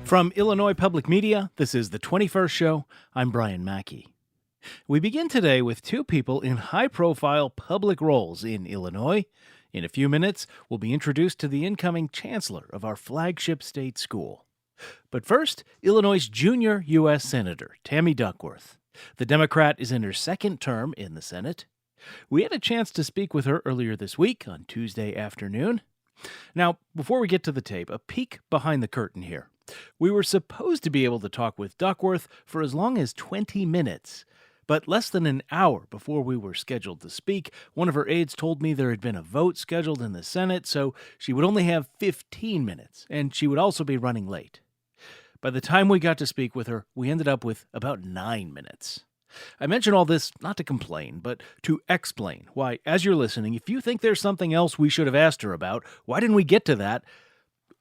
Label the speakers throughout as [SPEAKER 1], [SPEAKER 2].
[SPEAKER 1] From Illinois Public Media, this is the 21st Show. I'm Brian Mackey. We begin today with two people in high profile public roles in Illinois. In a few minutes, we'll be introduced to the incoming chancellor of our flagship state school. But first, Illinois' junior U.S. Senator, Tammy Duckworth. The Democrat is in her second term in the Senate. We had a chance to speak with her earlier this week on Tuesday afternoon. Now, before we get to the tape, a peek behind the curtain here. We were supposed to be able to talk with Duckworth for as long as 20 minutes. But less than an hour before we were scheduled to speak, one of her aides told me there had been a vote scheduled in the Senate, so she would only have 15 minutes, and she would also be running late. By the time we got to speak with her, we ended up with about 9 minutes. I mention all this not to complain, but to explain why, as you're listening, if you think there's something else we should have asked her about, why didn't we get to that?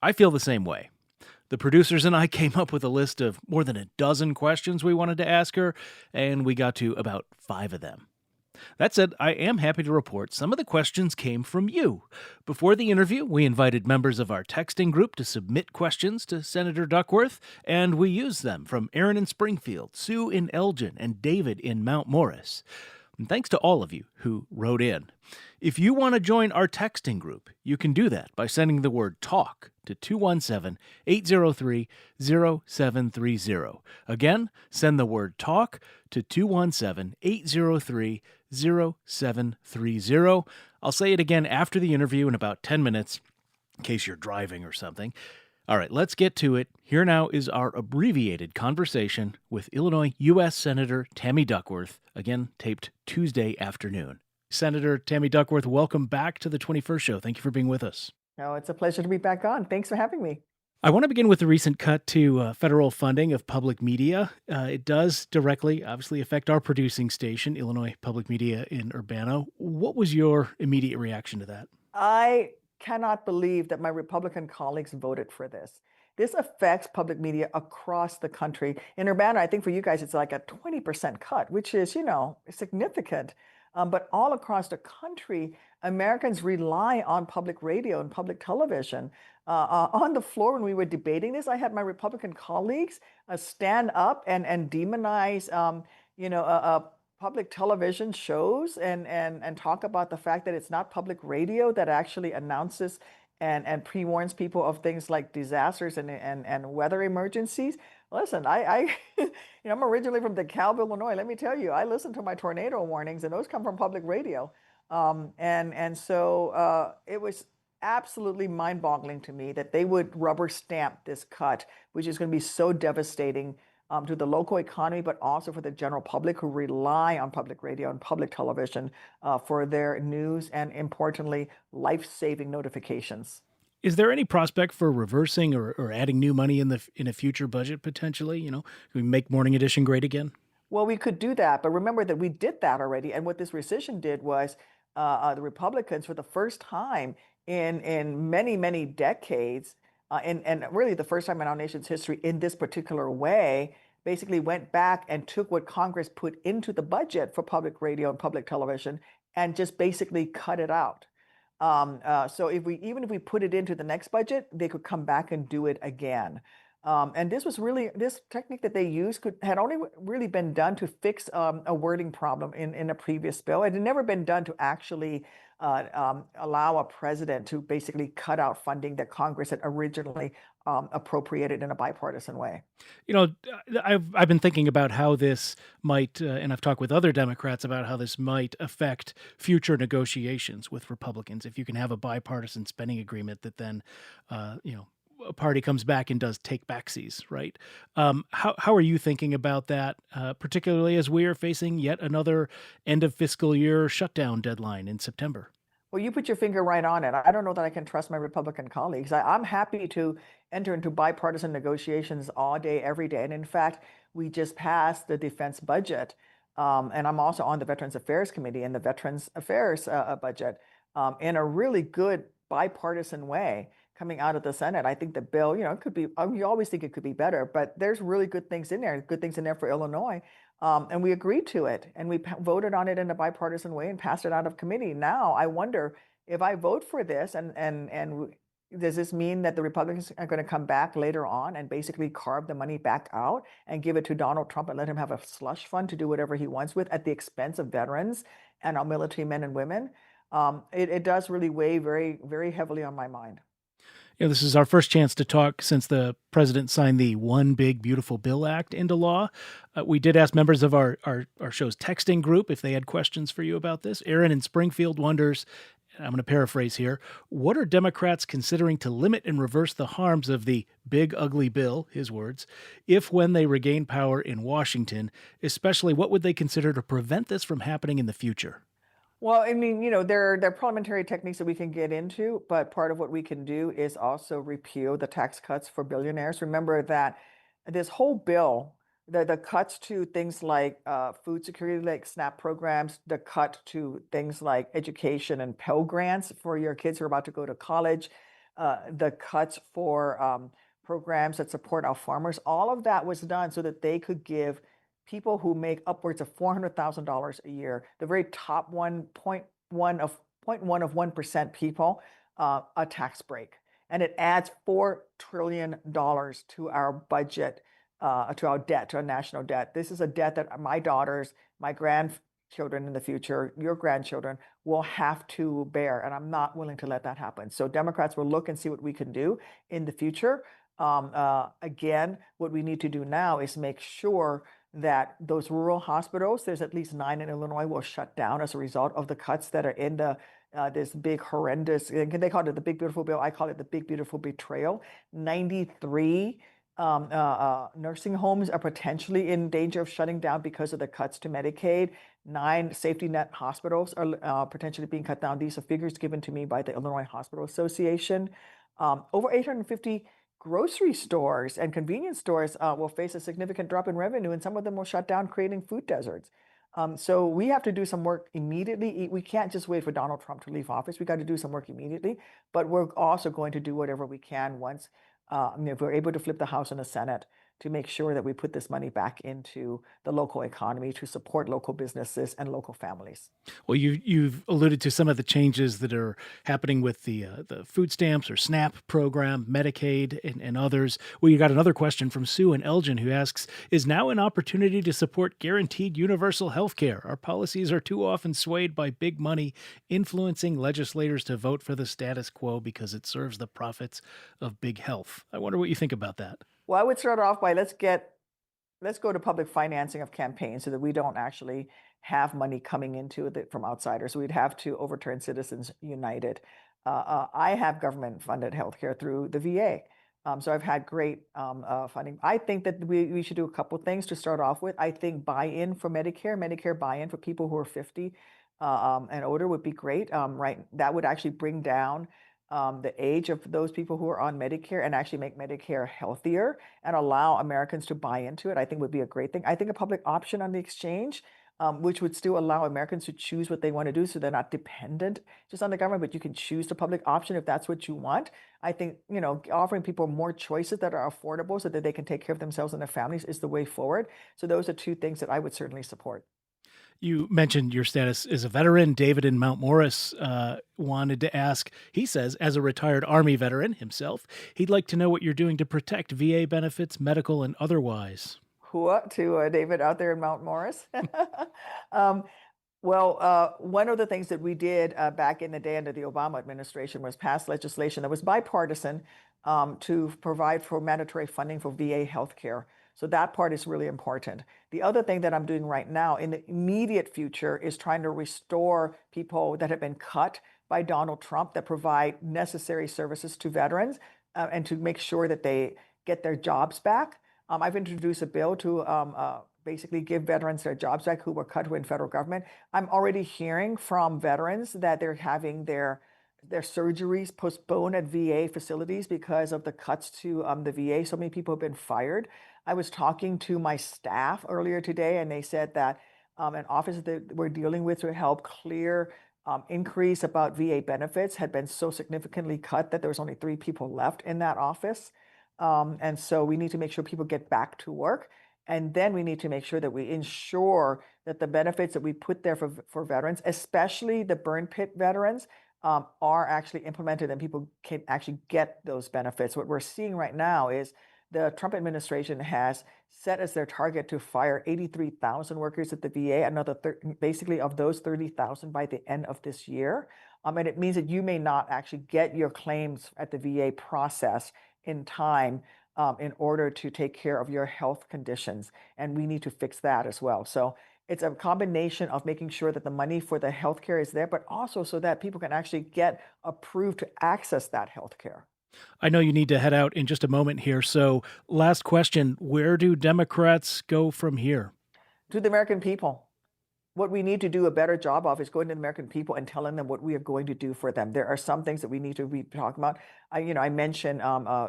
[SPEAKER 1] I feel the same way. The producers and I came up with a list of more than a dozen questions we wanted to ask her, and we got to about 5 of them. That said, I am happy to report some of the questions came from you. Before the interview, we invited members of our texting group to submit questions to Senator Duckworth, and we used them from Aaron in Springfield, Sue in Elgin, and David in Mount Morris. And thanks to all of you who wrote in. If you want to join our texting group, you can do that by sending the word TALK to 217-803-0730. Again, send the word TALK to 217-803-0730. I'll say it again after the interview in about 10 minutes, in case you're driving or something. All right, let's get to it. Here now is our abbreviated conversation with Illinois U.S. Senator Tammy Duckworth, again taped Tuesday afternoon. Senator Tammy Duckworth, welcome back to the 21st Show. Thank you for being with us.
[SPEAKER 2] Oh, it's a pleasure to be back on. Thanks for having me.
[SPEAKER 1] I want to begin with the recent cut to federal funding of public media. It does directly, obviously, affect our producing station, Illinois Public Media in Urbana. What was your immediate reaction to that?
[SPEAKER 2] I cannot believe that my Republican colleagues voted for this. This affects public media across the country. In Urbana, I think for you guys, it's like a 20% cut, which is, significant. But all across the country, Americans rely on public radio and public television. On the floor when we were debating this, I had my Republican colleagues stand up and demonize, public television shows and talk about the fact that it's not public radio that actually announces and pre-warns people of things like disasters and weather emergencies. Listen, I'm originally from DeKalb, Illinois. Let me tell you, I listen to my tornado warnings, and those come from public radio. So it was absolutely mind-boggling to me that they would rubber stamp this cut, which is going to be so devastating to the local economy, but also for the general public who rely on public radio and public television for their news and, importantly, life-saving notifications.
[SPEAKER 1] Is there any prospect for reversing or adding new money in a future budget potentially? Can we make Morning Edition great again?
[SPEAKER 2] Well, we could do that, but remember that we did that already. And what this rescission did was the Republicans, for the first time in many, many decades, and really the first time in our nation's history in this particular way, basically went back and took what Congress put into the budget for public radio and public television and just basically cut it out. So even if we put it into the next budget, they could come back and do it again. And this technique that they used had only really been done to fix a wording problem in a previous bill. It had never been done to actually allow a president to basically cut out funding that Congress had originally appropriated in a bipartisan way.
[SPEAKER 1] I've been thinking about how this might, and I've talked with other Democrats about how this might affect future negotiations with Republicans. If you can have a bipartisan spending agreement that then, a party comes back and does take backsies, right? How are you thinking about that, particularly as we are facing yet another end of fiscal year shutdown deadline in September?
[SPEAKER 2] Well, you put your finger right on it. I don't know that I can trust my Republican colleagues. I'm happy to enter into bipartisan negotiations all day, every day. And in fact, we just passed the defense budget. And I'm also on the Veterans Affairs Committee and the Veterans Affairs budget in a really good bipartisan way coming out of the Senate. I think the bill, it could be, you always think it could be better, but there's really good things in there for Illinois. And we agreed to it, and we voted on it in a bipartisan way and passed it out of committee. Now I wonder if I vote for this and does this mean that the Republicans are going to come back later on and basically carve the money back out and give it to Donald Trump and let him have a slush fund to do whatever he wants with at the expense of veterans and our military men and women? It does really weigh very, very heavily on my mind.
[SPEAKER 1] This is our first chance to talk since the president signed the One Big Beautiful Bill Act into law. We did ask members of our show's texting group if they had questions for you about this. Aaron in Springfield wonders, I'm going to paraphrase here, what are Democrats considering to limit and reverse the harms of the big ugly bill, his words, if when they regain power in Washington, especially what would they consider to prevent this from happening in the future?
[SPEAKER 2] Well, I mean, there are parliamentary techniques that we can get into, but part of what we can do is also repeal the tax cuts for billionaires. Remember that this whole bill, the cuts to things like food security, like SNAP programs, the cut to things like education and Pell Grants for your kids who are about to go to college, the cuts for programs that support our farmers, all of that was done so that they could give people who make upwards of $400,000 a year, the very top 1.1% people, a tax break. And it adds $4 trillion to our budget, to our debt, to our national debt. This is a debt that my daughters, my grandchildren in the future, your grandchildren will have to bear. And I'm not willing to let that happen. So Democrats will look and see what we can do in the future. Again, what we need to do now is make sure that those rural hospitals, there's at least 9 in Illinois, will shut down as a result of the cuts that are in this big horrendous, they call it the big beautiful bill. I call it the big beautiful betrayal. 93 nursing homes are potentially in danger of shutting down because of the cuts to Medicaid. 9 safety net hospitals are potentially being cut down. These are figures given to me by the Illinois Hospital Association. Over 850 grocery stores and convenience stores will face a significant drop in revenue, and some of them will shut down, creating food deserts. So we have to do some work immediately. We can't just wait for Donald Trump to leave office. We got to do some work immediately, but we're also going to do whatever we can once, if we're able to flip the House and the Senate, to make sure that we put this money back into the local economy to support local businesses and local families.
[SPEAKER 1] Well, you've alluded to some of the changes that are happening with the food stamps or SNAP program, Medicaid, and others. Well, you got another question from Sue and Elgin who asks, is now an opportunity to support guaranteed universal health care? Our policies are too often swayed by big money, influencing legislators to vote for the status quo because it serves the profits of big health. I wonder what you think about that.
[SPEAKER 2] Well, I would start off by let's go to public financing of campaigns so that we don't actually have money coming into it from outsiders. We'd have to overturn Citizens United. I have government funded healthcare through the VA. So I've had great funding. I think that we should do a couple things to start off with. I think buy-in for Medicare buy-in for people who are 50 and older would be great. Right, that would actually bring down the age of those people who are on Medicare and actually make Medicare healthier and allow Americans to buy into it, I think would be a great thing. I think a public option on the exchange, which would still allow Americans to choose what they want to do so they're not dependent just on the government, but you can choose the public option if that's what you want. I think, offering people more choices that are affordable so that they can take care of themselves and their families is the way forward. So those are 2 things that I would certainly support.
[SPEAKER 1] You mentioned your status as a veteran. David in Mount Morris wanted to ask, he says, as a retired Army veteran himself, he'd like to know what you're doing to protect VA benefits, medical and otherwise.
[SPEAKER 2] Hua to David out there in Mount Morris. um, one of the things that we did back in the day under the Obama administration was pass legislation that was bipartisan to provide for mandatory funding for VA healthcare. So that part is really important. The other thing that I'm doing right now in the immediate future is trying to restore people that have been cut by Donald Trump that provide necessary services to veterans and to make sure that they get their jobs back. I've introduced a bill to basically give veterans their jobs back who were cut in federal government. I'm already hearing from veterans that they're having their surgeries postponed at VA facilities because of the cuts to the VA. So many people have been fired. I was talking to my staff earlier today, and they said that an office that we're dealing with to help clear increase about VA benefits had been so significantly cut that there was only 3 people left in that office. And so we need to make sure people get back to work. And then we need to make sure that we ensure that the benefits that we put there for veterans, especially the burn pit veterans, are actually implemented and people can actually get those benefits. What we're seeing right now is the Trump administration has set as their target to fire 83,000 workers at the VA, basically of those 30,000 by the end of this year. And it means that you may not actually get your claims at the VA processed in time in order to take care of your health conditions. And we need to fix that as well. So it's a combination of making sure that the money for the healthcare is there, but also so that people can actually get approved to access that healthcare.
[SPEAKER 1] I know you need to head out in just a moment here. So, last question, where do Democrats go from here?
[SPEAKER 2] To the American people. What we need to do a better job of is going to the American people and telling them what we are going to do for them. There are some things that we need to be talking about. I mentioned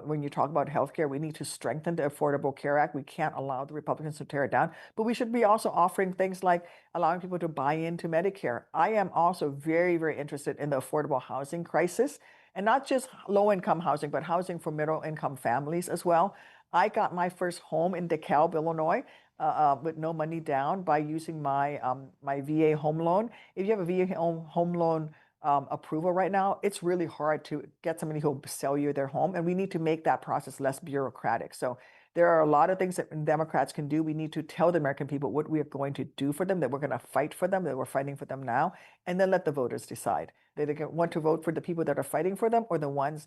[SPEAKER 2] when you talk about healthcare, we need to strengthen the Affordable Care Act. We can't allow the Republicans to tear it down, but we should be also offering things like allowing people to buy into Medicare. I am also very, very interested in the affordable housing crisis, and not just low-income housing, but housing for middle-income families as well. I got my first home in DeKalb, Illinois, with no money down by using my VA home loan. If you have a VA home loan approval right now, it's really hard to get somebody who'll sell you their home, and we need to make that process less bureaucratic. So there are a lot of things that Democrats can do. We need to tell the American people what we are going to do for them, that we're going to fight for them, that we're fighting for them now, and then let the voters decide. They want to vote for the people that are fighting for them or the ones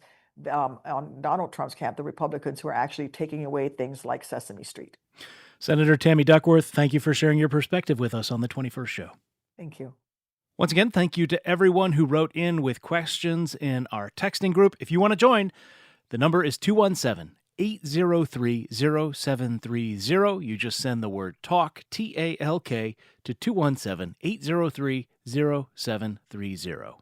[SPEAKER 2] on Donald Trump's camp, the Republicans who are actually taking away things like Sesame Street.
[SPEAKER 1] Senator Tammy Duckworth, thank you for sharing your perspective with us on the 21st show.
[SPEAKER 2] Thank you.
[SPEAKER 1] Once again, thank you to everyone who wrote in with questions in our texting group. If you want to join, the number is 217-803-0730. You just send the word TALK, T-A-L-K, to 217-803-0730.